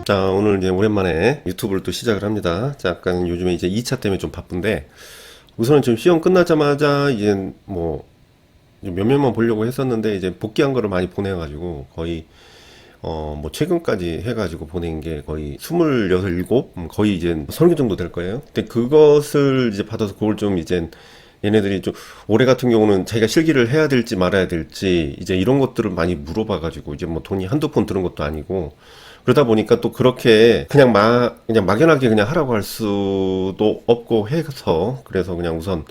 자, 오늘 이제 오랜만에 유튜브를 또 시작을 합니다. 자, 약간 요즘에 이제 2차 때문에 좀 바쁜데, 우선은 지금 시험 끝나자마자 이제 뭐, 몇몇만 보려고 했었는데, 이제 복귀한 거를 많이 보내가지고, 거의, 뭐, 최근까지 해가지고 보낸 게 거의 26, 7? 거의 이제 30개 정도 될 거예요. 근데 그것을 이제 받아서 그걸 좀 이제 얘네들이 좀 올해 같은 경우는 자기가 실기를 해야 될지 말아야 될지 이제 이런 것들을 많이 물어봐가지고 이제 뭐 돈이 한두 푼 드는 것도 아니고 그러다 보니까 또 그렇게 그냥 막연하게 그냥 하라고 할 수도 없고 해서 그래서 그냥 우선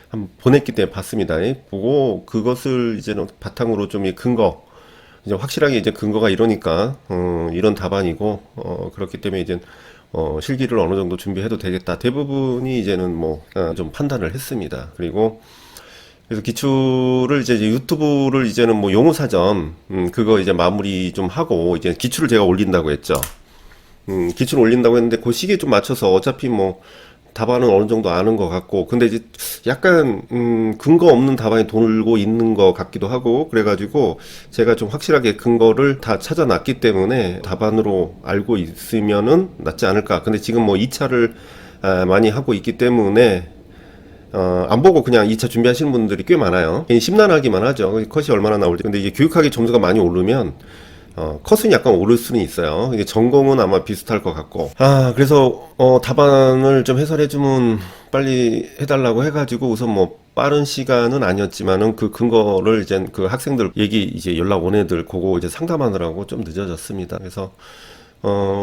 한번 보냈기 때문에 봤습니다. 보고 그것을 이제는 바탕으로 좀 이 근거 이제 확실하게 이제 근거가 이러니까 이런 답안이고 그렇기 때문에 이제 실기를 어느 정도 준비해도 되겠다. 대부분이 이제는 뭐 좀 판단을 했습니다. 그리고 그래서 기출을 이제 유튜브를 이제는 뭐 용어사전 그거 이제 마무리 좀 하고 이제 기출을 제가 올린다고 했죠. 기출 올린다고 했는데 그 시기에 좀 맞춰서 어차피 뭐 답안은 어느 정도 아는 것 같고 근데 이제 약간 근거 없는 답안이 돌고 있는 것 같기도 하고 그래가지고 제가 좀 확실하게 근거를 다 찾아놨기 때문에 답안으로 알고 있으면은 낫지 않을까. 근데 지금 뭐 2차를 많이 하고 있기 때문에 안 보고 그냥 2차 준비하시는 분들이 꽤 많아요. 괜히 심란하기만 하죠. 컷이 얼마나 나올지. 근데 이게 교육학의 점수가 많이 오르면 컷은 약간 오를 수는 있어요. 이게 전공은 아마 비슷할 것 같고. 그래서 답안을 좀 해설해주면 빨리 해달라고 해가지고 우선 뭐 빠른 시간은 아니었지만은 그 근거를 이제 그 학생들 얘기 이제 연락 온 애들 그거 이제 상담하느라고 좀 늦어졌습니다. 그래서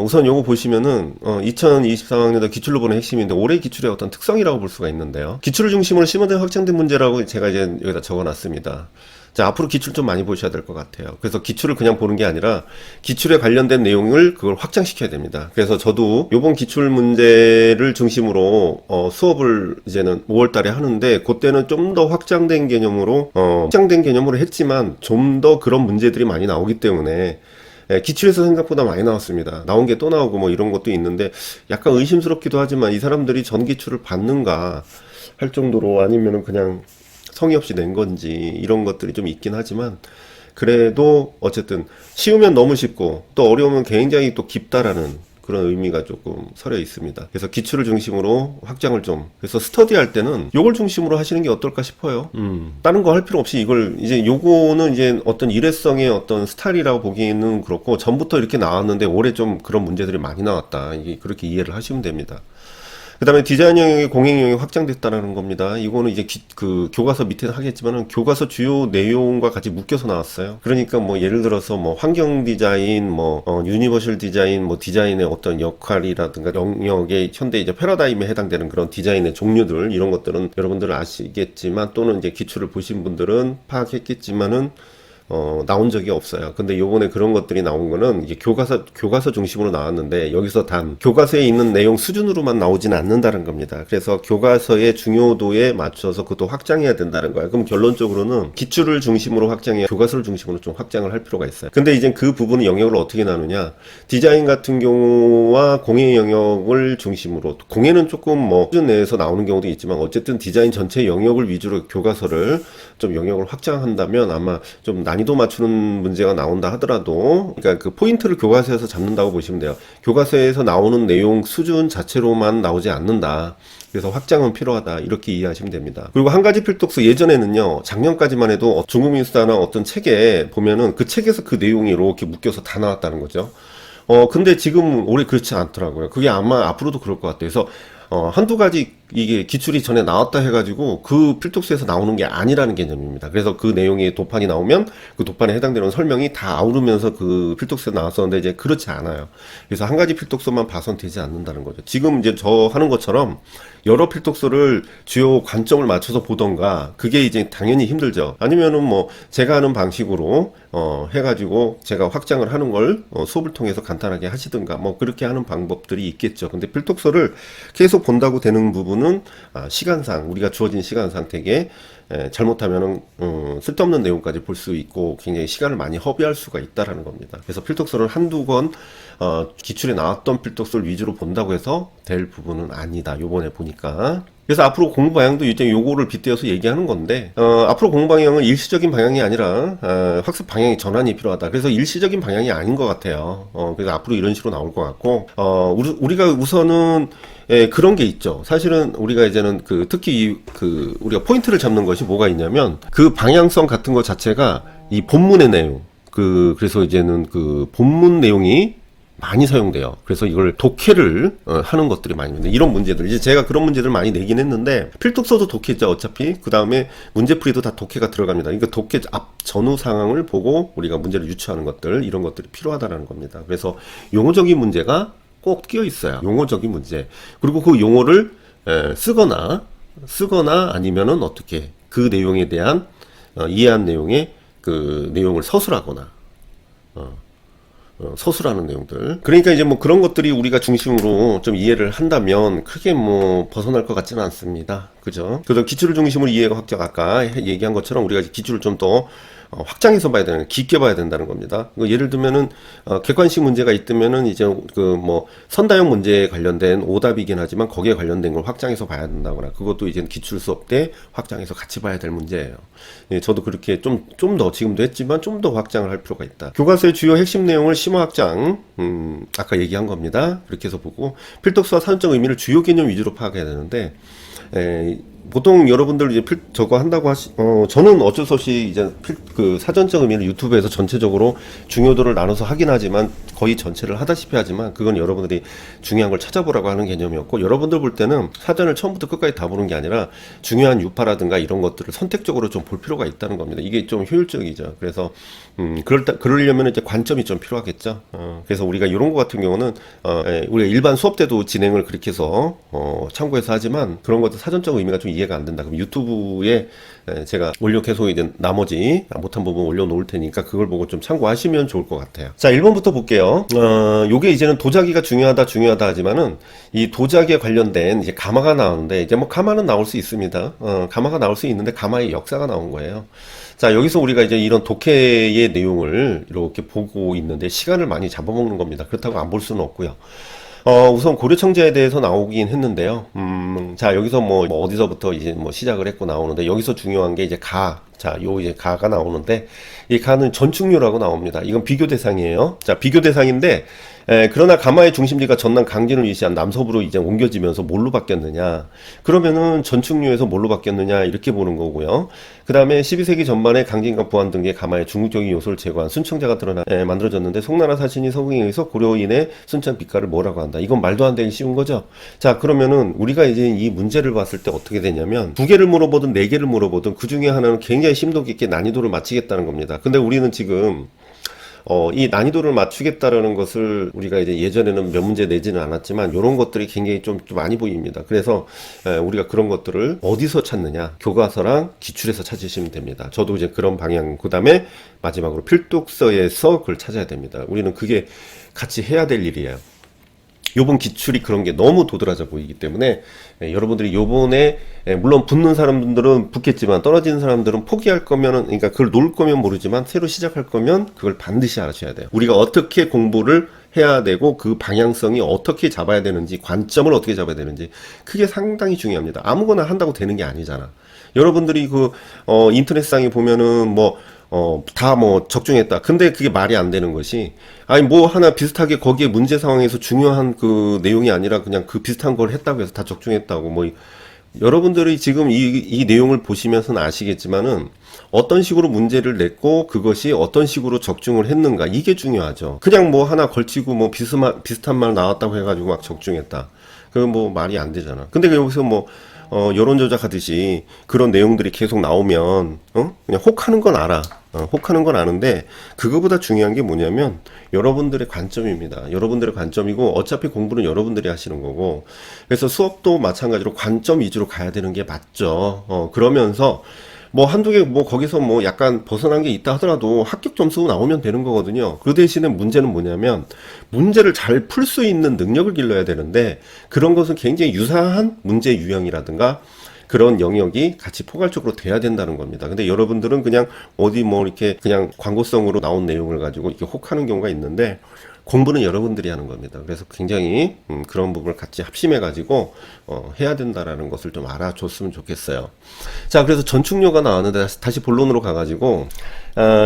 우선 요거 보시면은 2023학년도 기출로 보는 핵심인데 올해 기출의 어떤 특성이라고 볼 수가 있는데요. 기출을 중심으로 심화된 확장된 문제라고 제가 이제 여기다 적어놨습니다. 자, 앞으로 기출 좀 많이 보셔야 될 것 같아요. 그래서 기출을 그냥 보는 게 아니라 기출에 관련된 내용을 그걸 확장시켜야 됩니다. 그래서 저도 요번 기출 문제를 중심으로 수업을 이제는 5월 달에 하는데 그때는 좀 더 확장된 개념으로 확장된 개념으로 했지만 좀 더 그런 문제들이 많이 나오기 때문에 기출에서 생각보다 많이 나왔습니다. 나온 게 또 나오고 뭐 이런 것도 있는데 약간 의심스럽기도 하지만 이 사람들이 전 기출을 받는가 할 정도로 아니면은 그냥 성의 없이 낸 건지 이런 것들이 좀 있긴 하지만 그래도 어쨌든 쉬우면 너무 쉽고 또 어려우면 굉장히 또 깊다라는 그런 의미가 조금 서려 있습니다. 그래서 기출을 중심으로 확장을 좀 그래서 스터디 할 때는 요걸 중심으로 하시는 게 어떨까 싶어요. 다른 거 할 필요 없이 이걸 이제 요거는 이제 어떤 일회성의 어떤 스타일이라고 보기에는 그렇고 전부터 이렇게 나왔는데 올해 좀 그런 문제들이 많이 나왔다. 이게 그렇게 이해를 하시면 됩니다. 그 다음에 디자인 영역이 공행 영역이 확장됐다는 겁니다. 이거는 이제 그 교과서 밑에 하겠지만은 교과서 주요 내용과 같이 묶여서 나왔어요. 그러니까 뭐 예를 들어서 뭐 환경 디자인, 뭐 유니버셜 디자인, 뭐 디자인의 어떤 역할이라든가 영역의 현대 이제 패러다임에 해당되는 그런 디자인의 종류들 이런 것들은 여러분들 아시겠지만 또는 이제 기출을 보신 분들은 파악했겠지만은 나온 적이 없어요. 근데 요번에 그런 것들이 나온 거는 이게 교과서 중심으로 나왔는데 여기서 단 교과서에 있는 내용 수준으로만 나오지는 않는다는 겁니다. 그래서 교과서의 중요도에 맞춰서 그것도 확장해야 된다는 거예요. 그럼 결론적으로는 기출을 중심으로 확장해야 교과서를 중심으로 좀 확장을 할 필요가 있어요. 근데 이제 그 부분은 영역을 어떻게 나누냐? 디자인 같은 경우와 공예 영역을 중심으로 공예는 조금 뭐 수준 내에서 나오는 경우도 있지만 어쨌든 디자인 전체 영역을 위주로 교과서를 좀 영역을 확장한다면 아마 좀 난이도 맞추는 문제가 나온다 하더라도 그러니까 그 포인트를 교과서에서 잡는다고 보시면 돼요. 교과서에서 나오는 내용 수준 자체로만 나오지 않는다. 그래서 확장은 필요하다. 이렇게 이해하시면 됩니다. 그리고 한 가지 필독서 예전에는요. 작년까지만 해도 중국민수다나 어떤 책에 보면은 그 책에서 그 내용이 이렇게 묶여서 다 나왔다는 거죠. 근데 지금 올해 그렇지 않더라고요. 그게 아마 앞으로도 그럴 것 같아요. 그래서 한두 가지 이게 기출이 전에 나왔다 해가지고 그 필독스에서 나오는 게 아니라는 개념입니다. 그래서 그 내용의 도판이 나오면 그 도판에 해당되는 설명이 다 아우르면서 그 필독스에 나왔었는데 이제 그렇지 않아요. 그래서 한 가지 필독서만 봐선 되지 않는다는 거죠. 지금 이제 저 하는 것처럼 여러 필독서를 주요 관점을 맞춰서 보던가 그게 이제 당연히 힘들죠. 아니면은 뭐 제가 하는 방식으로 해가지고 제가 확장을 하는 걸 수업을 통해서 간단하게 하시든가 뭐 그렇게 하는 방법들이 있겠죠. 근데 필독서를 계속 본다고 되는 부분은 시간상 우리가 주어진 시간상 되게 잘못하면은 쓸데없는 내용까지 볼 수 있고 굉장히 시간을 많이 허비할 수가 있다라는 겁니다. 그래서 필독서를 한두 권 기출에 나왔던 필독서를 위주로 본다고 해서 될 부분은 아니다. 요번에 보니까 그래서 앞으로 공부 방향도 이제 요거를 빗대어서 얘기하는 건데, 앞으로 공부 방향은 일시적인 방향이 아니라, 학습 방향의 전환이 필요하다. 그래서 일시적인 방향이 아닌 것 같아요. 그래서 앞으로 이런 식으로 나올 것 같고, 우리가 우선은, 그런 게 있죠. 사실은 우리가 이제는 특히 우리가 포인트를 잡는 것이 뭐가 있냐면, 그 방향성 같은 것 자체가 이 본문의 내용, 그래서 이제는 그 본문 내용이 많이 사용돼요. 그래서 이걸 독해를 하는 것들이 많이 있는데 이런 문제들 이제 제가 그런 문제들 많이 내긴 했는데 필독서도 독해죠 어차피. 그 다음에 문제풀이도 다 독해가 들어갑니다. 그러니까 독해 앞 전후 상황을 보고 우리가 문제를 유추하는 것들 이런 것들이 필요하다라는 겁니다. 그래서 용어적인 문제가 꼭 끼어 있어요. 용어적인 문제. 그리고 그 용어를 쓰거나 아니면은 어떻게 그 내용에 대한 이해한 내용의 그 내용을 서술하거나 서술하는 내용들. 그러니까 이제 뭐 그런 것들이 우리가 중심으로 좀 이해를 한다면 크게 뭐 벗어날 것 같지는 않습니다. 그죠? 그래서 기출을 중심으로 이해가 확장, 아까 얘기한 것처럼 우리가 기출을 좀 더 확장해서 봐야 되는, 깊게 봐야 된다는 겁니다. 예를 들면은, 객관식 문제가 있다면은 이제 뭐 선다형 문제에 관련된 오답이긴 하지만 거기에 관련된 걸 확장해서 봐야 된다거나 그것도 이제 기출 수업 때 확장해서 같이 봐야 될 문제예요. 예, 저도 그렇게 좀 더 지금도 했지만 좀 더 확장을 할 필요가 있다. 교과서의 주요 핵심 내용을 심화 확장, 아까 얘기한 겁니다. 그렇게 해서 보고 필독서와 사전적 의미를 주요 개념 위주로 파악해야 되는데, 보통 여러분들 이제 저거 한다고 저는 어쩔 수 없이 이제 그 사전적 의미를 유튜브에서 전체적으로 중요도를 나눠서 하긴 하지만 거의 전체를 하다시피 하지만 그건 여러분들이 중요한 걸 찾아보라고 하는 개념이었고, 여러분들 볼 때는 사전을 처음부터 끝까지 다 보는 게 아니라 중요한 유파라든가 이런 것들을 선택적으로 좀 볼 필요가 있다는 겁니다. 이게 좀 효율적이죠. 그래서 그러려면 이제 관점이 좀 필요하겠죠. 그래서 우리가 이런 거 같은 경우는 우리가 일반 수업 때도 진행을 그렇게 해서 참고해서 하지만 그런 것도 사전적 의미가 좀 이해가 안 된다. 그럼 유튜브에 제가 계속 이제 나머지 못한 부분 올려놓을 테니까 그걸 보고 좀 참고하시면 좋을 것 같아요. 자, 1번부터 볼게요. 요게 이제는 도자기가 중요하다 하지만은 이 도자기에 관련된 이제 가마가 나오는데 이제 뭐 가마는 나올 수 있습니다. 가마가 나올 수 있는데 가마의 역사가 나온 거예요. 자, 여기서 우리가 이제 이런 독해의 내용을 이렇게 보고 있는데 시간을 많이 잡아먹는 겁니다. 그렇다고 안 볼 수는 없고요. 우선 고려청자에 대해서 나오긴 했는데요. 자, 여기서 뭐 어디서부터 이제 뭐 시작을 했고 나오는데, 여기서 중요한 게 이제 자, 이제 가가 나오는데, 이 가는 전충류라고 나옵니다. 이건 비교 대상이에요. 자, 비교 대상인데, 그러나 가마의 중심지가 전남 강진을 위시한 남서부로 이제 옮겨지면서 뭘로 바뀌었느냐? 그러면은 전충류에서 뭘로 바뀌었느냐? 이렇게 보는 거고요. 그 다음에 12세기 전반에 강진과 부안 등의 가마의 중국적인 요소를 제거한 순청자가 만들어졌는데, 송나라 사신이 서궁에 의해서 고려인의 순청 빛깔을 뭐라고 한다? 이건 말도 안 되기 쉬운 거죠. 자, 그러면은 우리가 이제 이 문제를 봤을 때 어떻게 되냐면, 2개를 물어보든 4개를 물어보든 그 중에 하나는 굉장히 심도 깊게 난이도를 맞추겠다는 겁니다. 근데 우리는 지금 이 난이도를 맞추겠다라는 것을 우리가 이제 예전에는 몇 문제 내지는 않았지만 이런 것들이 굉장히 좀 많이 보입니다. 그래서 우리가 그런 것들을 어디서 찾느냐? 교과서랑 기출에서 찾으시면 됩니다. 저도 이제 그런 방향, 그 다음에 마지막으로 필독서에서 그걸 찾아야 됩니다. 우리는 그게 같이 해야 될 일이에요. 요번 기출이 그런 게 너무 도드라져 보이기 때문에 여러분들이 요번에 물론 붙는 사람들은 붙겠지만 떨어지는 사람들은 포기할 거면은, 그러니까 그걸 놓을 거면 모르지만 새로 시작할 거면 그걸 반드시 알아셔야 돼요. 우리가 어떻게 공부를 해야 되고 그 방향성이 어떻게 잡아야 되는지, 관점을 어떻게 잡아야 되는지, 그게 상당히 중요합니다. 아무거나 한다고 되는 게 아니잖아. 여러분들이 인터넷상에 보면은 다 적중했다. 근데 그게 말이 안 되는 것이, 아니 하나 비슷하게 거기에 문제 상황에서 중요한 그 내용이 아니라 그냥 그 비슷한 걸 했다고 해서 다 적중했다고 여러분들이 지금 이 내용을 보시면서는 아시겠지만은 어떤 식으로 문제를 냈고 그것이 어떤 식으로 적중을 했는가, 이게 중요하죠. 그냥 하나 걸치고 비슷한 말 나왔다고 해가지고 막 적중했다. 그건 말이 안 되잖아. 근데 여기서 여론 조작하듯이 그런 내용들이 계속 나오면 그냥 혹하는 건 알아. 혹하는 건 아는데 그거보다 중요한 게 뭐냐면 여러분들의 관점입니다. 여러분들의 관점이고 어차피 공부는 여러분들이 하시는 거고, 그래서 수업도 마찬가지로 관점 위주로 가야 되는 게 맞죠. 그러면서 한두 개 거기서 약간 벗어난 게 있다 하더라도 합격 점수 나오면 되는 거거든요. 그 대신에 문제는 뭐냐면 문제를 잘 풀 수 있는 능력을 길러야 되는데, 그런 것은 굉장히 유사한 문제 유형이라든가 그런 영역이 같이 포괄적으로 돼야 된다는 겁니다. 근데 여러분들은 그냥 이렇게 그냥 광고성으로 나온 내용을 가지고 이렇게 혹하는 경우가 있는데, 공부는 여러분들이 하는 겁니다. 그래서 굉장히 그런 부분을 같이 합심해 가지고 해야 된다라는 것을 좀 알아줬으면 좋겠어요. 자, 그래서 전축료가 나왔는데 다시 본론으로 가가지고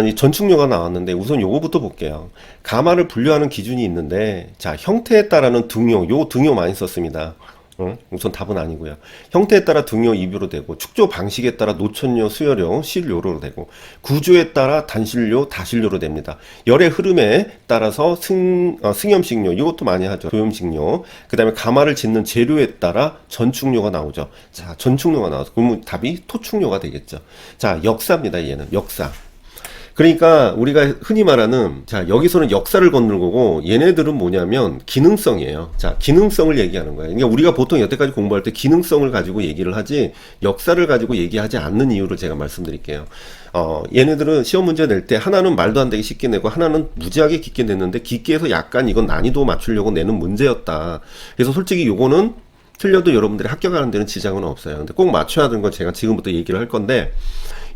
이 전축료가 나왔는데 우선 요거부터 볼게요. 가마를 분류하는 기준이 있는데, 자, 형태에 따라는 등요, 요 등요 많이 썼습니다. 우선 답은 아니고요. 형태에 따라 등요 입유로 되고, 축조 방식에 따라 노천료, 수여료, 실료로 되고, 구조에 따라 단실료, 다실료로 됩니다. 열의 흐름에 따라서 승염식료, 이것도 많이 하죠. 도염식료. 그 다음에 가마를 짓는 재료에 따라 전축료가 나오죠. 자, 전축료가 나와서 그러면 답이 토축료가 되겠죠. 자, 역사입니다. 얘는 역사. 그러니까 우리가 흔히 말하는, 자, 여기서는 역사를 걷는 거고 얘네들은 뭐냐면 기능성이에요. 자, 기능성을 얘기하는 거예요. 그러니까 우리가 보통 여태까지 공부할 때 기능성을 가지고 얘기를 하지 역사를 가지고 얘기하지 않는 이유를 제가 말씀드릴게요. 얘네들은 시험 문제 낼 때 하나는 말도 안 되게 쉽게 내고 하나는 무지하게 깊게 냈는데, 깊게 해서 약간 이건 난이도 맞추려고 내는 문제였다. 그래서 솔직히 요거는 틀려도 여러분들이 합격하는 데는 지장은 없어요. 근데 꼭 맞춰야 되는 건 제가 지금부터 얘기를 할 건데,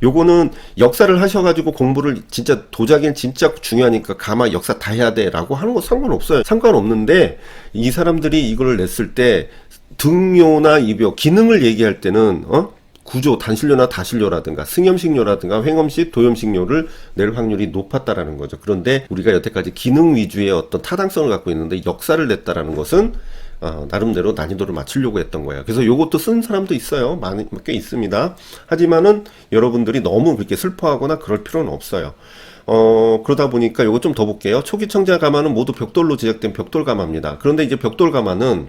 요거는 역사를 하셔가지고 공부를 진짜 도자기는 진짜 중요하니까 가마 역사 다 해야 돼 라고 하는 거 상관없어요. 상관없는데 이 사람들이 이걸 냈을 때 등요나 입요, 기능을 얘기할 때는 구조, 단실료나 다실료라든가 승염식료라든가 횡엄식, 도염식료를 낼 확률이 높았다라는 거죠. 그런데 우리가 여태까지 기능 위주의 어떤 타당성을 갖고 있는데 역사를 냈다라는 것은 나름대로 난이도를 맞추려고 했던 거예요. 그래서 요것도 쓴 사람도 있어요. 많이, 꽤 있습니다. 하지만은 여러분들이 너무 그렇게 슬퍼하거나 그럴 필요는 없어요. 그러다 보니까 요거 좀 더 볼게요. 초기 청자 가마는 모두 벽돌로 제작된 벽돌 가마입니다. 그런데 이제 벽돌 가마는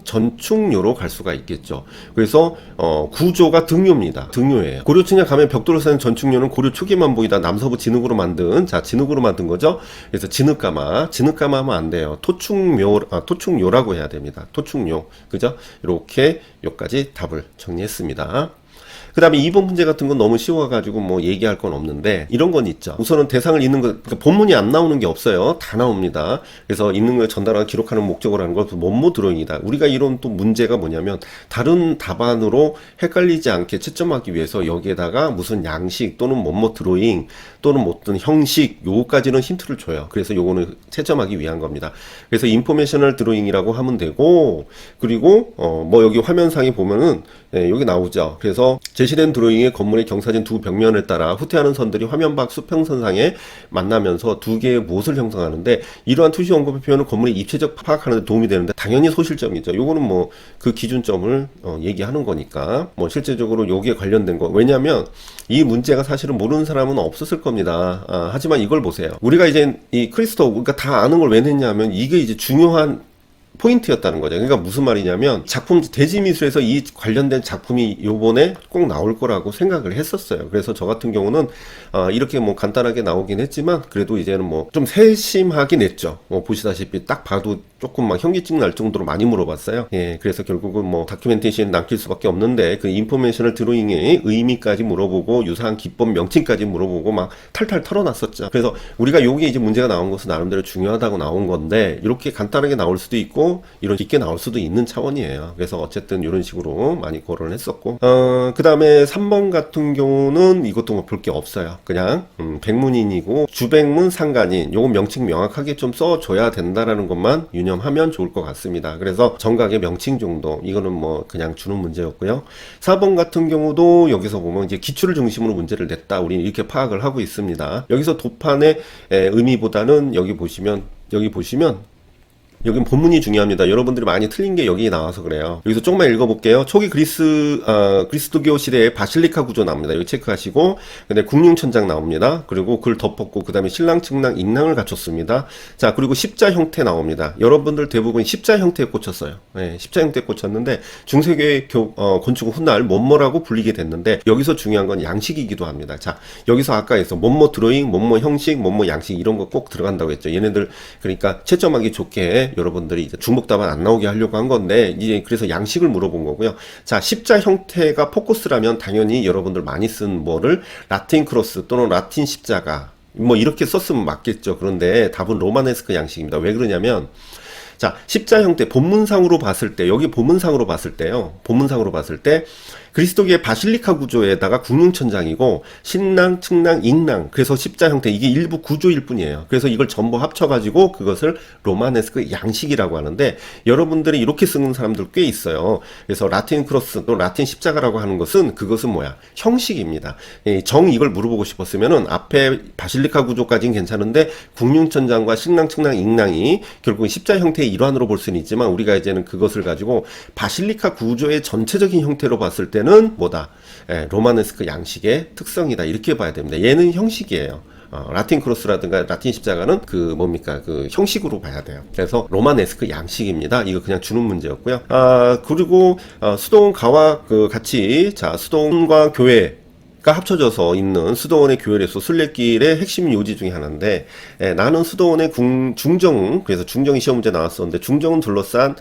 전축료로 갈 수가 있겠죠. 그래서 구조가 등요입니다. 등요예요. 고려 층야 가면 벽돌로 쓰는 전축료는 고려 초기만 보이다 남서부 진흙으로 만든, 자, 진흙으로 만든 거죠. 그래서 진흙가마 하면 안 돼요. 토축료라고 해야 됩니다. 토축료. 그죠? 이렇게 요까지 답을 정리했습니다. 그 다음에 2번 문제 같은 건 너무 쉬워가지고 뭐 얘기할 건 없는데, 이런 건 있죠. 우선은 대상을 읽는 거, 그러니까 본문이 안 나오는 게 없어요. 다 나옵니다. 그래서 읽는 걸 전달하고 기록하는 목적으로 하는 건 원모 드로잉이다. 우리가 이런 또 문제가 뭐냐면, 다른 답안으로 헷갈리지 않게 채점하기 위해서 여기에다가 무슨 양식 또는 원모 드로잉 또는 어떤 형식, 요거까지는 힌트를 줘요. 그래서 요거는 채점하기 위한 겁니다. 그래서 인포메이셔널 드로잉이라고 하면 되고, 그리고 뭐 여기 화면상에 보면은 여기 나오죠. 그래서 제시된 드로잉의 건물의 경사진 두 벽면을 따라 후퇴하는 선들이 화면 밖 수평선상에 만나면서 두 개의 못을 형성하는데, 이러한 투시 언급의 표현은 건물의 입체적 파악하는 데 도움이 되는데 당연히 소실점이죠. 요거는 뭐 그 기준점을 얘기하는 거니까 뭐 실제적으로 여기에 관련된 거, 왜냐하면 이 문제가 사실은 모르는 사람은 없었을 겁니다. 하지만 이걸 보세요. 우리가 이제 이 크리스토, 그러니까 다 아는 걸 왜 냈냐면 이게 이제 중요한 포인트였다는 거죠. 그러니까 무슨 말이냐면, 작품 대지미술에서 이 관련된 작품이 요번에 꼭 나올 거라고 생각을 했었어요. 그래서 저 같은 경우는 이렇게 뭐 간단하게 나오긴 했지만 그래도 이제는 뭐 좀 세심하긴 했죠. 보시다시피 딱 봐도 조금 막 현기증 날 정도로 많이 물어봤어요. 예, 그래서 결국은 뭐 다큐멘테이션 남길 수밖에 없는데, 그 인포메이셔널 드로잉의 의미까지 물어보고 유사한 기법 명칭까지 물어보고 막 탈탈 털어놨었죠. 그래서 우리가 요게 이제 문제가 나온 것은 나름대로 중요하다고 나온 건데, 이렇게 간단하게 나올 수도 있고 이런 깊게 나올 수도 있는 차원이에요. 그래서 어쨌든 이런 식으로 많이 거론을 했었고, 그 다음에 3번 같은 경우는 이것도 뭐 볼 게 없어요. 그냥 백문인이고 주백문 상관인, 요건 명칭 명확하게 좀 써줘야 된다라는 것만 유념하면 좋을 것 같습니다. 그래서 정각의 명칭 정도, 이거는 뭐 그냥 주는 문제였고요. 4번 같은 경우도 여기서 보면 이제 기출을 중심으로 문제를 냈다, 우리는 이렇게 파악을 하고 있습니다. 여기서 도판의 의미보다는 여기 보시면 여긴 본문이 중요합니다. 여러분들이 많이 틀린 게 여기 나와서 그래요. 여기서 조금만 읽어볼게요. 초기 그리스도교 시대의 바실리카 구조 나옵니다. 여기 체크하시고, 근데 궁융천장 나옵니다. 그리고 그걸 덮었고, 그 다음에 신랑, 측랑, 인랑을 갖췄습니다. 자, 그리고 십자 형태 나옵니다. 여러분들 대부분 십자 형태에 꽂혔어요. 네, 십자 형태에 꽂혔는데, 중세교의 건축은 훗날 뭐뭐라고 불리게 됐는데, 여기서 중요한 건 양식이기도 합니다. 자, 여기서 아까 해서 뭐뭐 드로잉, 뭐뭐 형식, 뭐뭐 양식, 이런 거 꼭 들어간다고 했죠. 얘네들, 그러니까 채점하기 좋게 여러분들이 이제 중복 답안 안 나오게 하려고 한 건데, 이제 그래서 양식을 물어본 거고요. 자, 십자 형태가 포커스라면 당연히 여러분들 많이 쓴 뭐를 라틴 크로스 또는 라틴 십자가 뭐 이렇게 썼으면 맞겠죠. 그런데 답은 로마네스크 양식입니다. 왜 그러냐면, 자, 십자 형태 본문상으로 봤을 때, 여기 본문상으로 봤을 때요. 본문상으로 봤을 때 그리스도교의 바실리카 구조에다가 궁융천장이고 신랑, 측랑, ing랑 그래서 십자 형태 이게 일부 구조일 뿐이에요. 그래서 이걸 전부 합쳐가지고 그것을 로마네스크 양식이라고 하는데 여러분들이 이렇게 쓰는 사람들 꽤 있어요. 그래서 라틴 크로스 또 라틴 십자가라고 하는 것은 그것은 뭐야? 형식입니다. 정 이걸 물어보고 싶었으면은 앞에 바실리카 구조까지는 괜찮은데 궁융천장과 신랑, 측랑, ing랑이 결국은 십자 형태의 일환으로 볼 수는 있지만 우리가 이제는 그것을 가지고 바실리카 구조의 전체적인 형태로 봤을 때는 뭐다? 로마네스크 양식의 특성이다. 이렇게 봐야 됩니다. 얘는 형식이에요. 라틴 크로스라든가 라틴 십자가는 그 뭡니까? 그 형식으로 봐야 돼요. 그래서 로마네스크 양식입니다. 이거 그냥 주는 문제였고요. 그리고 수도원가와 그 같이 자 수도원과 교회 가 합쳐져서 있는 수도원의 교회에서 순례길의 핵심 요지 중에 하나인데 나는 수도원의 중정 그래서 중정이 시험 문제 나왔었는데 중정은 둘러싼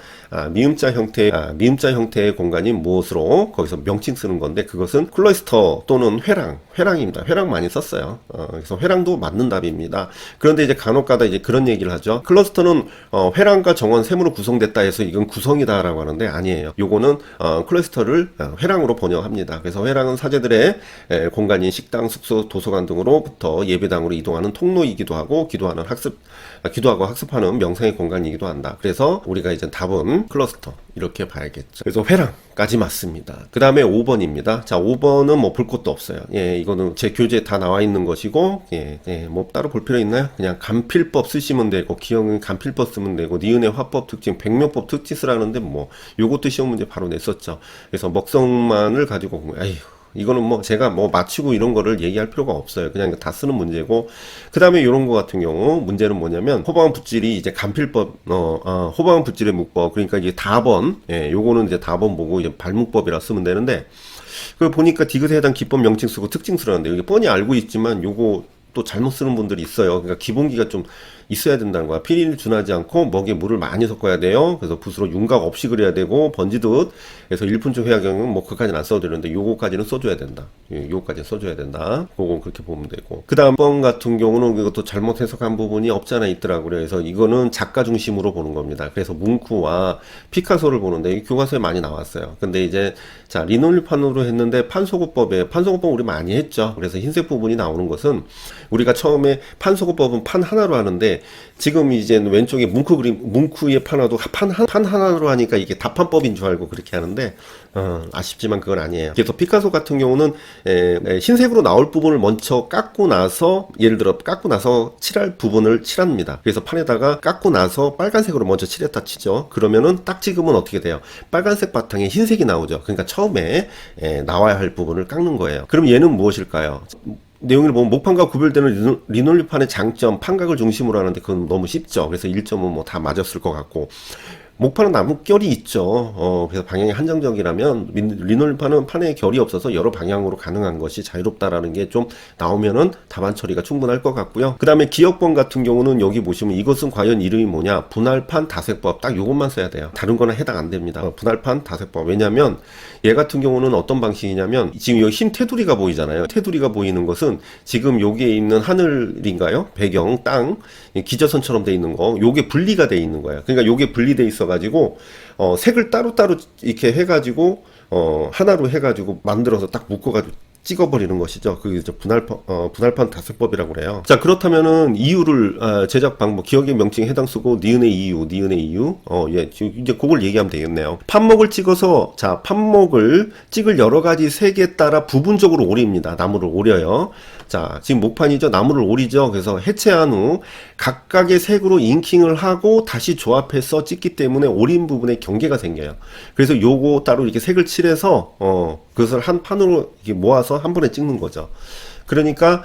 미음자 형태의 공간이 무엇으로 거기서 명칭 쓰는 건데 그것은 클로이스터 또는 회랑입니다. 회랑 많이 썼어요. 그래서 회랑도 맞는 답입니다. 그런데 이제 간혹가다 이제 그런 얘기를 하죠. 클러스터는 회랑과 정원 셈으로 구성됐다 해서 이건 구성이다라고 하는데 아니에요. 요거는 클러스터를 회랑으로 번역합니다. 그래서 회랑은 사제들의 공간인 식당, 숙소, 도서관 등으로부터 예배당으로 이동하는 통로이기도 하고 기도하고 학습하는 명상의 공간이기도 한다. 그래서 우리가 이제 답은 클러스터 이렇게 봐야겠죠. 그래서 회랑까지 맞습니다. 그 다음에 5번입니다. 자, 5번은 뭐 볼 것도 없어요. 이거는 제 교재에 다 나와 있는 것이고, 뭐 따로 볼 필요 있나요? 그냥 간필법 쓰시면 되고, 기억은 간필법 쓰면 되고, 니은의 화법 특징, 백묘법 특징 쓰라는데 뭐 요것도 시험 문제 바로 냈었죠. 그래서 먹성만을 가지고 이거는 뭐 제가 뭐 맞추고 이런 거를 얘기할 필요가 없어요. 그냥 다 쓰는 문제고. 그 다음에 이런 거 같은 경우 문제는 뭐냐면 호방은 붓질이 이제 간필법, 호방은 붓질의 묵법. 그러니까 이게 다번, 요거는 이제 다번 보고 이제 발묵법이라 쓰면 되는데 그 보니까 디귿에 해당 기법 명칭 쓰고 특징 쓰라는데 이게 뻔히 알고 있지만 요거 또 잘못 쓰는 분들이 있어요. 그러니까 기본기가 좀 있어야 된다는 거야. 피리를 준하지 않고 먹에 물을 많이 섞어야 돼요. 그래서 붓으로 윤곽 없이 그려야 되고 번지듯 그래서 일분초 회화경은 뭐 그까지는 안 써도 되는데 요거까지는 써줘야 된다. 요거까지는 써줘야 된다. 그건 그렇게 보면 되고 그 다음 번 같은 경우는 이것도 잘못 해석한 부분이 없지 않아 있더라고요. 그래서 이거는 작가 중심으로 보는 겁니다. 그래서 뭉크와 피카소를 보는데 이 교과서에 많이 나왔어요. 근데 이제 자 리놀판으로 했는데 판소고법 우리 많이 했죠. 그래서 흰색 부분이 나오는 것은 우리가 처음에 판소고법은 판 하나로 하는데 지금 이제 왼쪽에 뭉크의 판화도 판 하나로 하니까 이게 다판법인 줄 알고 그렇게 하는데 아쉽지만 그건 아니에요. 그래서 피카소 같은 경우는 흰색으로 나올 부분을 먼저 깎고 나서 예를 들어 깎고 나서 칠할 부분을 칠합니다. 그래서 판에다가 깎고 나서 빨간색으로 먼저 칠했다 치죠. 그러면은 딱 찍으면 어떻게 돼요? 빨간색 바탕에 흰색이 나오죠. 그러니까 처음에 나와야 할 부분을 깎는 거예요. 그럼 얘는 무엇일까요? 내용을 보면 목판과 구별되는 리놀리판의 장점, 판각을 중심으로 하는데 그건 너무 쉽죠. 그래서 1점은 뭐 다 맞았을 것 같고 목판은 나무결이 있죠. 그래서 방향이 한정적이라면 리놀판은 판에 결이 없어서 여러 방향으로 가능한 것이 자유롭다라는 게 좀 나오면은 답안 처리가 충분할 것 같고요. 그 다음에 기억번 같은 경우는 여기 보시면 이것은 과연 이름이 뭐냐? 분할판 다색법 딱 요것만 써야 돼요. 다른 거는 해당 안 됩니다. 분할판 다색법. 왜냐면 얘 같은 경우는 어떤 방식이냐면 지금 여기 흰 테두리가 보이잖아요. 테두리가 보이는 것은 지금 여기에 있는 하늘인가요? 배경, 땅, 기저선처럼 돼 있는 거. 요게 분리가 돼 있는 거예요. 그러니까 요게 분리돼 있어 가지고 색을 따로따로 이렇게 해가지고 하나로 해가지고 만들어서 딱 묶어가지고 찍어버리는 것이죠. 그게 분할판 다색법이라고 그래요. 자, 그렇다면은 이유를 제작 방법, 기억의 명칭에 해당 쓰고 니은의 이유. 이제 그걸 얘기하면 되겠네요. 판목을 찍어서 자, 판목을 찍을 여러 가지 색에 따라 부분적으로 오립니다. 나무를 오려요. 자, 지금 목판이죠. 나무를 오리죠. 그래서 해체한 후 각각의 색으로 잉킹을 하고 다시 조합해서 찍기 때문에 오린 부분에 경계가 생겨요. 그래서 요거 따로 이렇게 색을 칠해서 그것을 한 판으로 이렇게 모아서 한 번에 찍는 거죠. 그러니까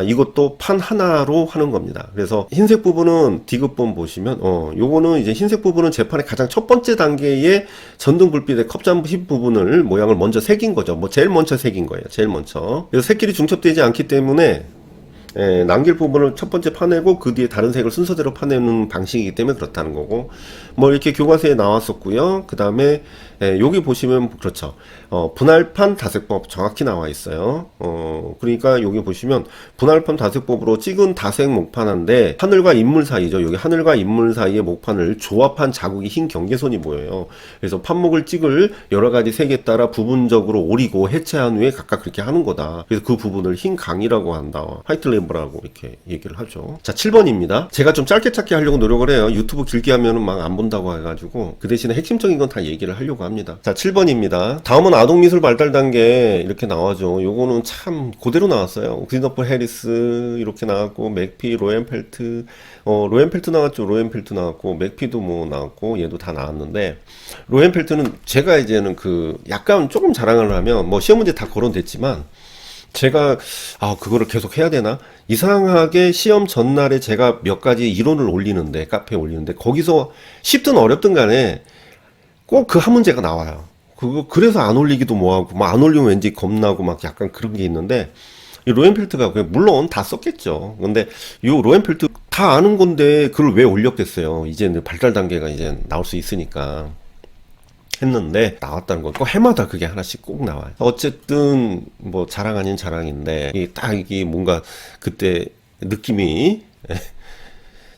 이것도 판 하나로 하는 겁니다. 그래서 흰색 부분은 디귿본 보시면 요거는 이제 흰색 부분은 재판의 가장 첫 번째 단계의 전등 불빛의 컵잠 부분을 모양을 먼저 새긴 거죠. 뭐 제일 먼저 새긴 거예요. 제일 먼저. 그래서 색끼리 중첩되지 않기 때문에 남길 부분을 첫 번째 파내고 그 뒤에 다른 색을 순서대로 파내는 방식이기 때문에 그렇다는 거고 뭐 이렇게 교과서에 나왔었고요. 그 다음에 여기 보시면 그렇죠. 분할판 다색법 정확히 나와 있어요. 그러니까 여기 보시면 분할판 다색법으로 찍은 다색 목판인데 하늘과 인물 사이죠. 여기 하늘과 인물 사이의 목판을 조합한 자국이 흰 경계선이 보여요. 그래서 판목을 찍을 여러 가지 색에 따라 부분적으로 오리고 해체한 후에 각각 그렇게 하는 거다. 그래서 그 부분을 흰 강이라고 한다. 화이트 램브라고 이렇게 얘기를 하죠. 자, 7번입니다. 제가 좀 짧게 찾게 하려고 노력을 해요. 유튜브 길게 하면은 막 안 본다고 해가지고 그 대신에 핵심적인 건 다 얘기를 하려고 합니다. 자, 7번입니다. 다음은 아동미술 발달 단계 이렇게 나와죠. 요거는 참 그대로 나왔어요. 크리스토퍼 해리스 이렇게 나왔고, 맥피, 로엔펠트, 로엔펠트 나왔죠. 로엔펠트 나왔고, 맥피도 뭐 나왔고, 얘도 다 나왔는데, 로엔펠트는 제가 이제는 그 약간 조금 자랑을 하면 뭐 시험 문제 다 거론됐지만, 제가 그거를 계속 해야 되나? 이상하게 시험 전날에 제가 몇 가지 이론을 올리는데, 카페에 올리는데, 거기서 쉽든 어렵든 간에 꼭 그 한 문제가 나와요. 그래서 안 올리기도 뭐하고, 막 안 올리면 왠지 겁나고 막 약간 그런 게 있는데, 이 로엔펠트가 물론 다 썼겠죠. 근데 이 로엔펠트 다 아는 건데 그걸 왜 올렸겠어요. 이제는 발달 단계가 이제 나올 수 있으니까. 했는데 나왔다는 건 꼭 해마다 그게 하나씩 꼭 나와요. 어쨌든 뭐 자랑 아닌 자랑인데 딱 이게 뭔가 그때 느낌이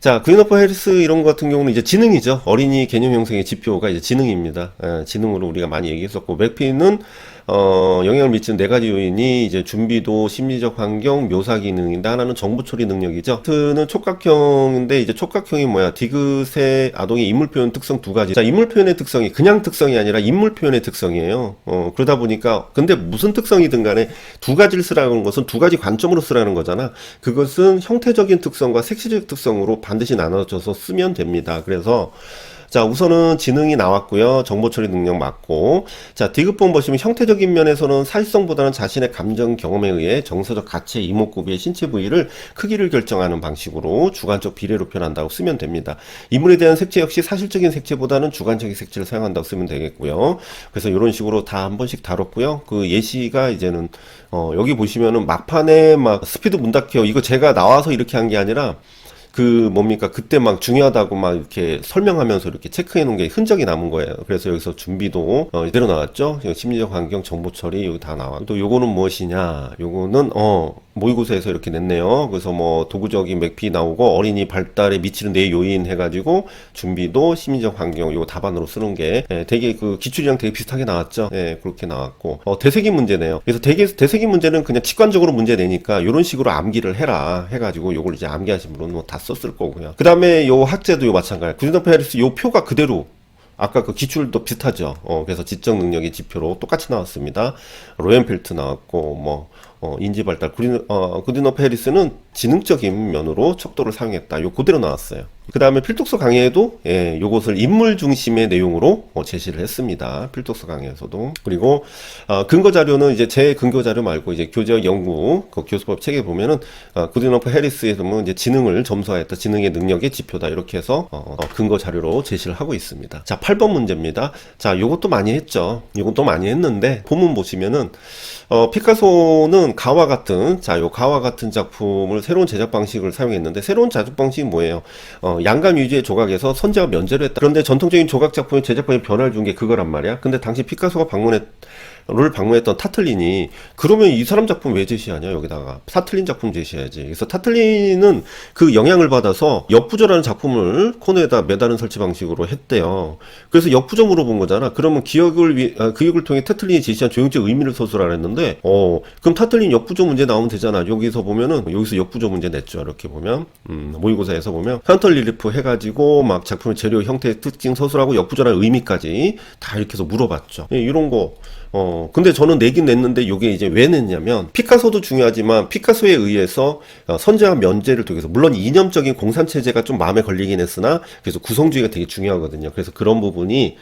자, 크리스토퍼 해리스 이런 거 같은 경우는 이제 지능이죠. 어린이 개념 형성의 지표가 이제 지능입니다. 지능으로 우리가 많이 얘기했었고, 맥피는 영향을 미치는 네 가지 요인이 이제 준비도, 심리적 환경, 묘사 기능인데 하나는 정보 처리 능력이죠. 는 촉각형인데 이제 촉각형이 뭐야? 디귿의 아동의 인물 표현 특성 두 가지. 자, 인물 표현의 특성이 그냥 특성이 아니라 인물 표현의 특성이에요. 그러다 보니까 근데 무슨 특성이든 간에 두 가지를 쓰라는 것은 두 가지 관점으로 쓰라는 거잖아. 그것은 형태적인 특성과 색채적 특성으로 반드시 나눠져서 쓰면 됩니다. 그래서 자, 우선은 지능이 나왔고요. 정보 처리 능력 맞고. 자, 디귿본 보시면 형태적인 면에서는 사실성보다는 자신의 감정 경험에 의해 정서적 가치, 이목구비의 신체 부위를 크기를 결정하는 방식으로 주관적 비례로 표현한다고 쓰면 됩니다. 인물에 대한 색채 역시 사실적인 색채보다는 주관적인 색채를 사용한다고 쓰면 되겠고요. 그래서 이런 식으로 다 한 번씩 다뤘고요. 그 예시가 이제는 여기 보시면은 막판에 막 스피드 문 닫혀 이거 제가 나와서 이렇게 한 게 아니라 그 뭡니까 그때 막 중요하다고 막 이렇게 설명하면서 이렇게 체크해 놓은 게 흔적이 남은 거예요. 그래서 여기서 준비도 이대로 나왔죠. 심리적 환경 정보 처리 여기 다 나와. 또 요거는 무엇이냐? 요거는 모의고사에서 이렇게 냈네요. 그래서 뭐 도구적인 맥피 나오고 어린이 발달에 미치는 네 요인 해가지고 준비도 심리적 환경 요거 답안으로 쓰는 게 되게 그 기출이랑 되게 비슷하게 나왔죠. 그렇게 나왔고 대세기 문제네요. 그래서 대세기 문제는 그냥 직관적으로 문제 내니까 이런 식으로 암기를 해라 해가지고 요걸 이제 암기하신 분은 뭐 다 썼을 거고요. 그 다음에 요 학제도 요 마찬가지. 크리스토퍼 해리스 요 표가 그대로 아까 그 기출도 비슷하죠. 그래서 지적 능력의 지표로 똑같이 나왔습니다. 로엔펠트 나왔고, 뭐, 인지 발달. 크리스토퍼 해리스는 지능적인 면으로 척도를 사용했다. 요 그대로 나왔어요. 그 다음에 필독서 강의에도, 요것을 인물 중심의 내용으로 제시를 했습니다. 필독서 강의에서도. 그리고, 근거 자료는 이제 제 근거 자료 말고 이제 교재학 연구, 그 교수법 책에 보면은, 크리스토퍼 해리스에서 뭐 이제 지능을 점수하였다. 지능의 능력의 지표다. 이렇게 해서, 근거 자료로 제시를 하고 있습니다. 자, 8번 문제입니다. 자, 요것도 많이 했죠. 요것도 많이 했는데, 본문 보시면은, 피카소는 가와 같은, 자, 요 가와 같은 작품을 새로운 제작 방식을 사용했는데, 새로운 제작 방식이 뭐예요? 양감 위주의 조각에서 선재와 면제를 했다. 그런데 전통적인 조각 작품의 제작방에 변화를 준 게 그거란 말이야. 근데 당시 피카소가 방문했던 타틀린이 그러면 이 사람 작품 왜 제시하냐 여기다가 타틀린 작품 제시해야지. 그래서 타틀린은 그 영향을 받아서 역부조라는 작품을 코너에다 매다른 설치 방식으로 했대요. 그래서 역부조 물어본 거잖아. 그러면 기억을 통해 타틀린이 제시한 조형적 의미를 서술하라 했는데 그럼 타틀린 역부조 문제 나오면 되잖아. 여기서 보면은 여기서 역부조 문제 냈죠. 이렇게 보면 모의고사에서 보면 현털 릴리프 해가지고 막 작품의 재료 형태 특징 서술하고 역부조라는 의미까지 다 이렇게 해서 물어봤죠. 이런 거 근데 저는 내긴 냈는데 요게 이제 왜 냈냐면 피카소도 중요하지만 피카소에 의해서 선제와 면제를 통해서 물론 이념적인 공산체제가 좀 마음에 걸리긴 했으나 그래서 구성주의가 되게 중요하거든요. 그래서 그런 부분이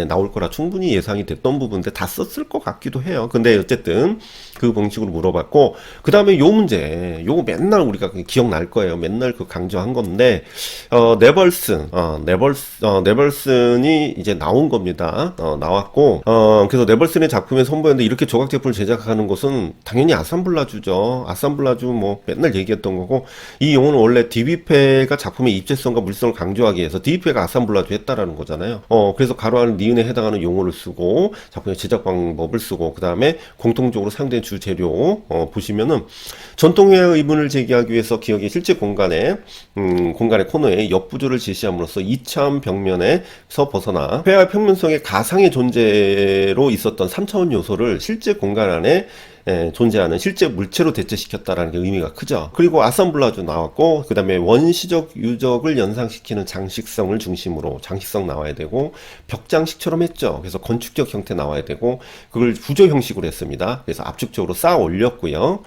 나올 거라 충분히 예상이 됐던 부분인데 다 썼을 것 같기도 해요. 근데 어쨌든 그 방식으로 물어봤고 그 다음에 요 문제 요거 맨날 우리가 기억날 거예요. 맨날 그 강조한 건데 네벌슨이 이제 나온 겁니다. 나왔고 그래서 네벌슨의 작품에 선보였는데 이렇게 조각 제품을 제작하는 것은 당연히 아산블라주죠. 아산블라주 뭐 맨날 얘기했던 거고, 이 용어는 원래 DB페가 작품의 입체성과 물성을 강조하기 위해서 DB페가 아산블라주 했다라는 거잖아요. 그래서 가로하는 니은에 해당하는 용어를 쓰고 작품의 제작 방법을 쓰고, 그 다음에 공통적으로 사용된 주 재료 보시면은 전통회화 의문을 제기하기 위해서 기억의 실제 공간의 코너에 옆부조를 제시함으로써 이차원 벽면에서 벗어나 회화 평면성의 가상의 존재로 있었던 3차원 요소를 실제 공간 안에 존재하는 실제 물체로 대체시켰다라는 게 의미가 크죠. 그리고 아산블라주 나왔고, 그 다음에 원시적 유적을 연상시키는 장식성을 중심으로 장식성 나와야 되고, 벽장식처럼 했죠. 그래서 건축적 형태 나와야 되고, 그걸 구조 형식으로 했습니다. 그래서 압축적으로 쌓아 올렸고요.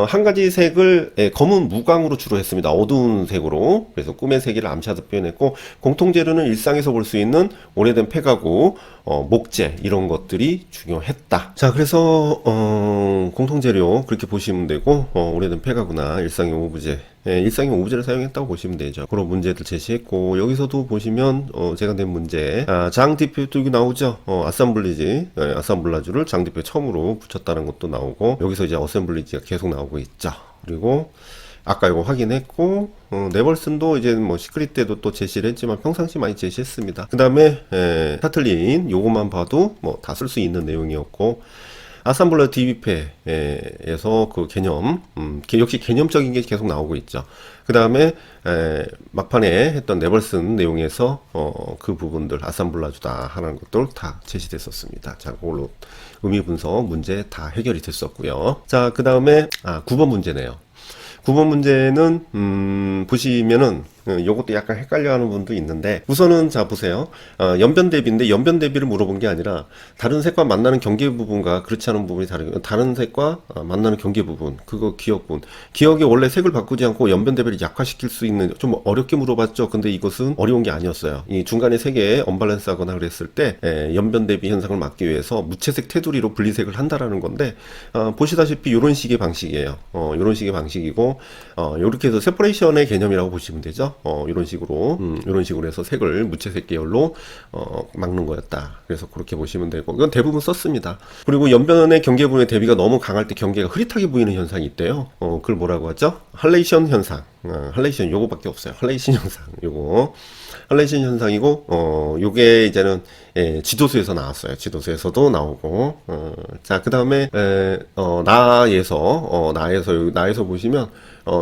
한 가지 색을 검은 무광으로 주로 했습니다. 어두운 색으로. 그래서 꿈의 세계를 암시하듯 표현했고, 공통 재료는 일상에서 볼 수 있는 오래된 폐가구, 목재 이런 것들이 중요했다. 자, 그래서 공통 재료 그렇게 보시면 되고, 오래된 폐가구나 일상용 오브제, 일상용 오브제를 사용했다고 보시면 되죠. 그런 문제들 제시했고, 여기서도 보시면 제가 낸 문제, 장 대표도 여기 나오죠. 아산블라주를 장 대표 처음으로 붙였다는 것도 나오고, 여기서 이제 어셈블리지가 계속 나오고 있죠. 그리고 아까 이거 확인했고, 네벌슨도 이제 뭐 시크릿 때도 또 제시를 했지만 평상시 많이 제시했습니다. 그 다음에 타틀린 요것만 봐도 뭐 다 쓸 수 있는 내용이었고, 아산블라 DB페에서 그 개념, 역시 개념적인 게 계속 나오고 있죠. 그 다음에 막판에 했던 네벌슨 내용에서 그 부분들 아산블라주다 하는 것들 다 제시됐었습니다. 자, 그걸로 의미 분석 문제 다 해결이 됐었고요. 자, 그 다음에 9번 문제네요. 9번 문제는 보시면은 요것도 약간 헷갈려 하는 분도 있는데, 우선은 자 보세요. 연변 대비인데, 연변 대비를 물어본 게 아니라 다른 색과 만나는 경계 부분과 그렇지 않은 부분이 다른 색과 만나는 경계 부분, 그거 기억분, 기억에 원래 색을 바꾸지 않고 연변 대비를 약화시킬 수 있는, 좀 어렵게 물어봤죠. 근데 이것은 어려운 게 아니었어요. 이 중간에 색에 언밸런스 하거나 그랬을 때 연변 대비 현상을 막기 위해서 무채색 테두리로 분리색을 한다라는 건데, 보시다시피 이런 식의 방식이에요. 이런 식의 방식이고, 이렇게 해서 세퍼레이션의 개념이라고 보시면 되죠. 이런 식으로 해서 색을 무채색 계열로 막는 거였다. 그래서 그렇게 보시면 되고, 이건 대부분 썼습니다. 그리고 연변의 경계 부분의 대비가 너무 강할 때 경계가 흐릿하게 보이는 현상이 있대요. 그걸 뭐라고 하죠? 할레이션 현상. 할레이션 요거밖에 없어요. 할레이션 현상. 요거 할레이션 현상이고, 요게 이제는 지도수에서 나왔어요. 지도수에서도 나오고, 자, 그 다음에 나에서 보시면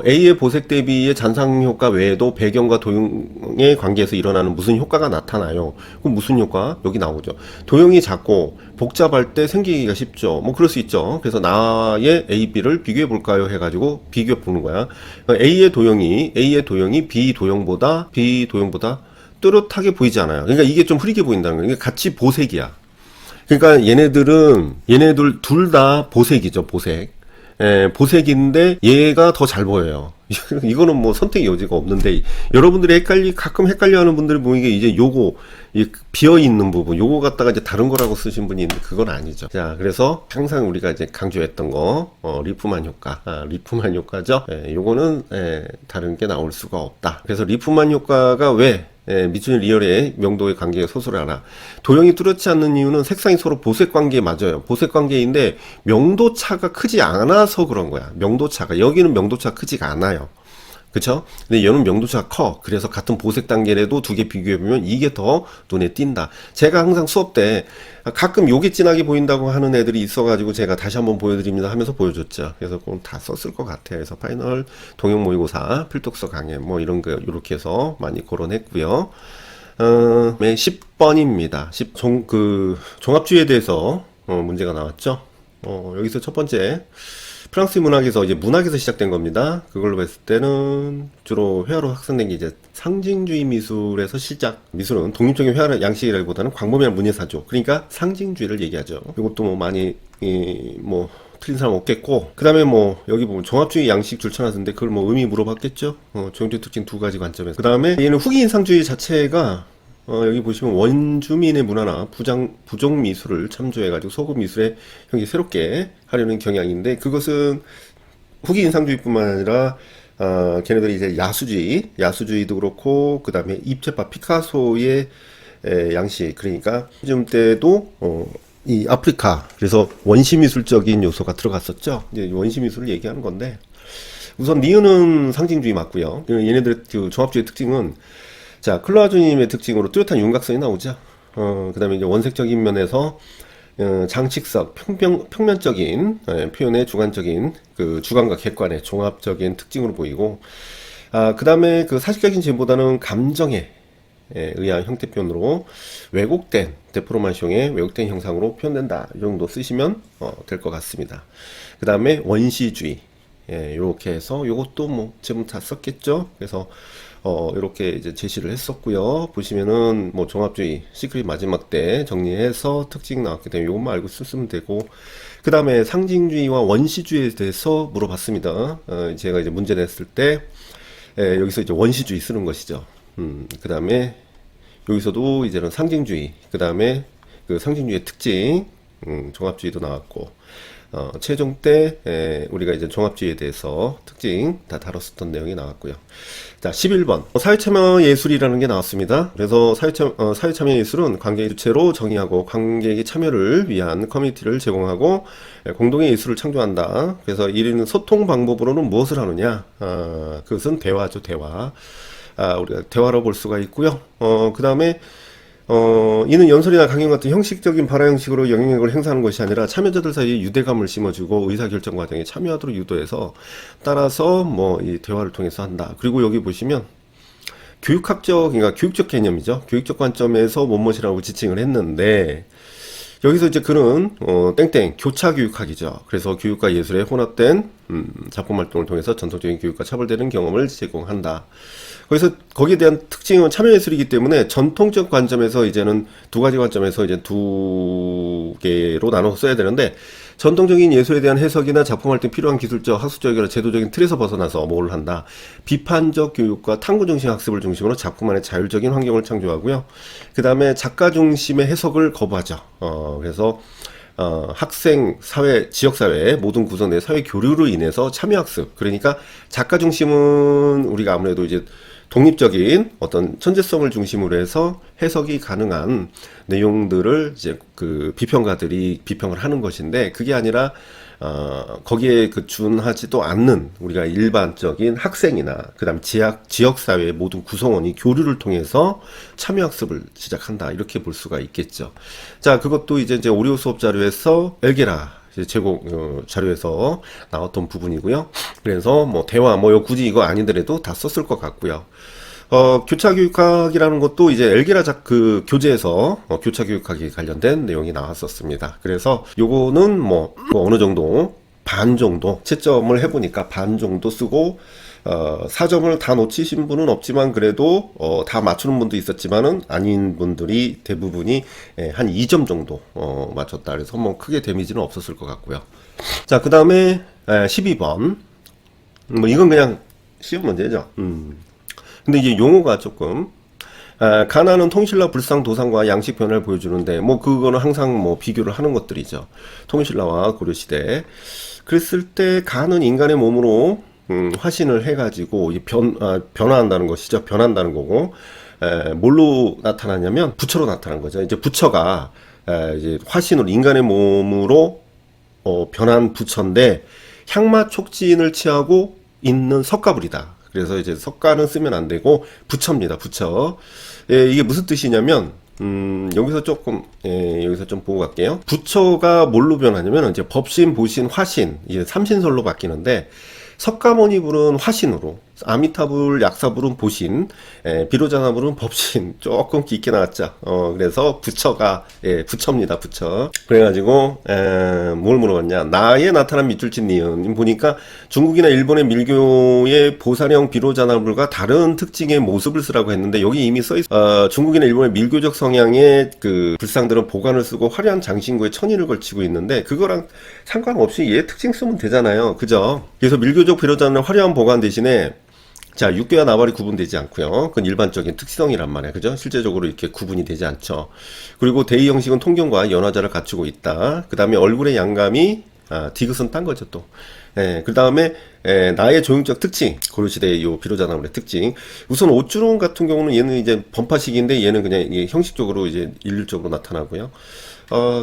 A의 보색 대비의 잔상 효과 외에도 배경과 도형의 관계에서 일어나는 무슨 효과가 나타나요. 그럼 무슨 효과? 여기 나오죠. 도형이 작고 복잡할 때 생기기가 쉽죠. 뭐 그럴 수 있죠. 그래서 나의 A, B를 비교해 볼까요? 해가지고 비교해 보는 거야. A의 도형이 B 도형보다 뚜렷하게 보이지 않아요. 그러니까 이게 좀 흐리게 보인다는 거예요. 그러니까 같이 보색이야. 그러니까 얘네들 둘 다 보색이죠. 보색인데 얘가 더 잘 보여요. 이거는 뭐 선택의 여지가 없는데, 여러분들이 가끔 헷갈려 하는 분들이 보이게 이제 요거 비어 있는 부분 요거 갖다가 이제 다른 거라고 쓰신 분이 있는데 그건 아니죠. 자, 그래서 항상 우리가 이제 강조했던 거 리프만 효과, 리프만 효과죠. 요거는 다른 게 나올 수가 없다. 그래서 리프만 효과가 왜 미추홀 리얼의 명도의 관계가 소설하나, 도형이 뚜렷지 않는 이유는 색상이 서로 보색 관계에 맞아요. 보색 관계인데 명도 차가 크지 않아서 그런 거야. 명도 차가, 여기는 명도 차가 크지가 않아요. 그쵸? 근데 얘는 명도차가 커. 그래서 같은 보색 단계라도 두 개 비교해보면 이게 더 눈에 띈다. 제가 항상 수업 때 가끔 요게 진하게 보인다고 하는 애들이 있어가지고 제가 다시 한번 보여드립니다 하면서 보여줬죠. 그래서 그건 다 썼을 것 같아요. 그래서 파이널 동형 모의고사 필독서 강의 뭐 이런 거 이렇게 해서 많이 거론했고요. 10번입니다. 종합주의에 대해서 문제가 나왔죠. 여기서 첫 번째, 프랑스 문학에서 이제 문학에서 시작된 겁니다. 그걸로 봤을 때는 주로 회화로 확산된 게 이제 상징주의 미술에서 시작. 미술은 독립적인 회화 양식이라기보다는 광범위한 문예사죠. 그러니까 상징주의를 얘기하죠. 이것도 뭐 많이 뭐 틀린 사람 없겠고, 그 다음에 뭐 여기 보면 종합주의 양식 줄쳐놨는데 그걸 뭐 의미 물어봤겠죠. 조형적 특징 두 가지 관점에서. 그 다음에 얘는 후기인상주의 자체가 여기 보시면 원주민의 문화나 부족 미술을 참조해가지고 소금 미술의 형이 새롭게 하려는 경향인데, 그것은 후기 인상주의뿐만 아니라 걔네들이 이제 야수주의도 그렇고, 그 다음에 입체파 피카소의 양식, 그러니까 요즘 때도 이 아프리카, 그래서 원시 미술적인 요소가 들어갔었죠. 이제 원시 미술을 얘기하는 건데, 우선 니은은 상징주의 맞고요. 얘네들의 그 종합주의 특징은, 자, 클라우드님의 특징으로 뚜렷한 윤곽선이 나오죠. 그 다음에 이제 원색적인 면에서 장칙석, 평면적인 표현의 주관적인 그 주관과 객관의 종합적인 특징으로 보이고, 그 다음에 그 사실적인 지보다는 감정에 의한 형태 표현으로 왜곡된 데포르마숑의 왜곡된 형상으로 표현된다. 이 정도 쓰시면 될 것 같습니다. 그 다음에 원시주의, 이렇게 해서 요것도 뭐 지금 다 썼겠죠. 그래서 이렇게 이제 제시를 했었고요. 보시면은 뭐 종합주의 시크릿 마지막 때 정리해서 특징 나왔기 때문에 이것만 알고 쓰시면 되고, 그 다음에 상징주의와 원시주의에 대해서 물어봤습니다. 제가 이제 문제 냈을 때 여기서 이제 원시주의 쓰는 것이죠. 그 다음에 여기서도 이제는 상징주의, 그 다음에 그 상징주의의 특징, 종합주의도 나왔고, 최종 때 우리가 이제 종합주의에 대해서 특징 다 다뤘었던 내용이 나왔고요. 자, 11번 사회참여 예술이라는 게 나왔습니다. 그래서 사회참여 예술은 관객 주체로 정의하고 관객의 참여를 위한 커뮤니티를 제공하고 공동의 예술을 창조한다. 그래서 이르는 소통 방법으로는 무엇을 하느냐? 그것은 대화죠, 대화. 우리가 대화로 볼 수가 있고요. 그 다음에 이는 연설이나 강연 같은 형식적인 발화 형식으로 영향력을 행사하는 것이 아니라 참여자들 사이에 유대감을 심어주고 의사결정 과정에 참여하도록 유도해서 따라서 뭐 이 대화를 통해서 한다. 그리고 여기 보시면 교육학적, 그러니까 교육적 개념이죠. 교육적 관점에서 무엇이라고 지칭을 했는데, 여기서 이제 그는 땡땡 교차교육학이죠. 그래서 교육과 예술에 혼합된 작품 활동을 통해서 전통적인 교육과 차별되는 경험을 제공한다. 그래서 거기에 대한 특징은 참여예술이기 때문에 전통적 관점에서 이제는 두 가지 관점에서 이제 두 개로 나눠서 써야 되는데, 전통적인 예술에 대한 해석이나 작품 활동 필요한 기술적, 학술적이나 제도적인 틀에서 벗어나서 뭘 한다. 비판적 교육과 탐구 중심 학습을 중심으로 작품 안에 자율적인 환경을 창조하고요. 그 다음에 작가 중심의 해석을 거부하죠. 그래서 학생, 사회, 지역사회 모든 구성된 사회 교류로 인해서 참여학습. 그러니까 작가 중심은 우리가 아무래도 이제 독립적인 어떤 천재성을 중심으로 해서 해석이 가능한 내용들을 이제 그 비평가들이 비평을 하는 것인데, 그게 아니라 거기에 그 준하지도 않는 우리가 일반적인 학생이나 그다음 지역 사회의 모든 구성원이 교류를 통해서 참여 학습을 시작한다. 이렇게 볼 수가 있겠죠. 자, 그것도 이제 오리오 수업 자료에서 엘게라 제공 자료에서 나왔던 부분이고요. 그래서 뭐 대화 뭐 굳이 이거 아니더라도 다 썼을 것 같고요. 교차교육학이라는 것도 이제 엘게라 그 교재에서 교차교육학이 관련된 내용이 나왔었습니다. 그래서 요거는 뭐 어느 정도 반 정도 채점을 해보니까 반 정도 쓰고 4점을 다 놓치신 분은 없지만 그래도 다 맞추는 분도 있었지만은 아닌 분들이 대부분이 한 2점 정도 맞췄다. 그래서 뭐 크게 데미지는 없었을 것 같고요. 자, 그 다음에 12번 뭐 이건 그냥 쉬운 문제죠. 근데 이제 용어가 조금 가나는 통신라 불상 도상과 양식 변화를 보여주는데, 뭐 그거는 항상 뭐 비교를 하는 것들이죠. 통신라와 고려시대. 그랬을 때 가는 인간의 몸으로 화신을 해가지고 변화한다는 것이죠. 변한다는 거고, 뭘로 나타나냐면 부처로 나타난 거죠. 이제 부처가 이제 화신으로 인간의 몸으로 변한 부처인데 향마 촉진을 취하고 있는 석가불이다. 그래서 이제 석가는 쓰면 안 되고 부처입니다. 부처. 이게 무슨 뜻이냐면 여기서 조금 여기서 좀 보고 갈게요. 부처가 뭘로 변하냐면 이제 법신, 보신, 화신 이제 삼신설로 바뀌는데, 석가모니불은 화신으로, 아미타불, 약사불은 보신, 비로자나불은 법신. 조금 깊게 나왔죠. 그래서 부처가 부처입니다. 부처. 그래가지고 뭘 물어봤냐? 나에 나타난 밑줄친 니은 보니까 중국이나 일본의 밀교의 보살형 비로자나불과 다른 특징의 모습을 쓰라고 했는데, 여기 이미 써있어. 중국이나 일본의 밀교적 성향의 그 불상들은 보관을 쓰고 화려한 장신구에 천의를 걸치고 있는데, 그거랑 상관없이 얘 특징 쓰면 되잖아요. 그죠? 그래서 밀교적 비로자는 화려한 보관 대신에, 자, 육교와 나발이 구분되지 않고요. 그건 일반적인 특성이란 말이에요. 그죠? 실제적으로 이렇게 구분이 되지 않죠. 그리고 대의 형식은 통경과 연화자를 갖추고 있다. 그 다음에 얼굴의 양감이 디귿은 딴 거죠, 또. 그 다음에 나의 조형적 특징, 고려시대의 요 비로자나무의 특징. 우선 옷주름 같은 경우는 얘는 이제 번파식인데 얘는 그냥 이게 형식적으로 이제 일률적으로 나타나고요.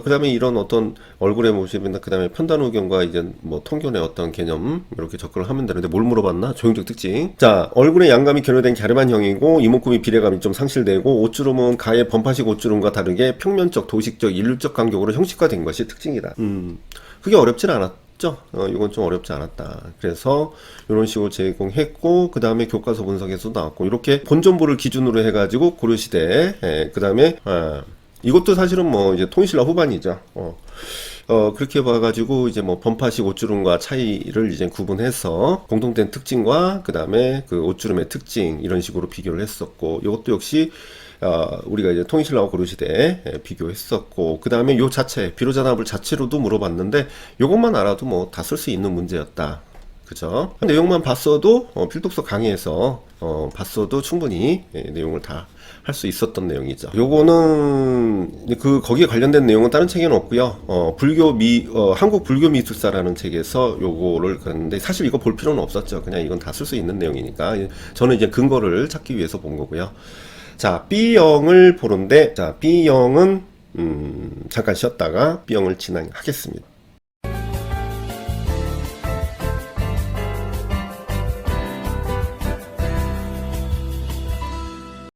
그 다음에 이런 어떤 얼굴의 모습이나 그 다음에 편단우경과 이제 뭐 통견의 어떤 개념 이렇게 접근을 하면 되는데 뭘 물어봤나? 조형적 특징. 자, 얼굴의 양감이 결여된 갸름한형이고 이목구비 비례감이 좀 상실되고 옷주름은 가의 번파식 옷주름과 다르게 평면적, 도식적, 일률적 간격으로 형식화된 것이 특징이다. 그게 어렵진 않았죠. 이건 좀 어렵지 않았다. 그래서 이런 식으로 제공했고 그 다음에 교과서 분석에서 나왔고 이렇게 본전부를 기준으로 해가지고 고려시대 그 다음에 이것도 사실은 뭐 이제 통일신라 후반이죠. 그렇게 봐가지고 이제 뭐 번파식 옷주름과 차이를 이제 구분해서 공통된 특징과 그 다음에 그 옷주름의 특징 이런 식으로 비교를 했었고 이것도 역시 우리가 이제 통일신라와 고려시대 비교했었고 그 다음에 요 자체 비로자나불 자체로도 물어봤는데 요것만 알아도 뭐 다 쓸 수 있는 문제였다. 그죠? 내용만 봤어도 필독서 강의에서 봤어도 충분히 내용을 다 할 수 있었던 내용이죠. 요거는 거기에 관련된 내용은 다른 책에는 없고요. 한국 불교 미술사라는 책에서 요거를 그랬는데 사실 이거 볼 필요는 없었죠. 그냥 이건 다 쓸 수 있는 내용이니까 저는 이제 근거를 찾기 위해서 본 거고요. 자, B형을 보는데 자, B형은 잠깐 쉬었다가 B형을 진행하겠습니다.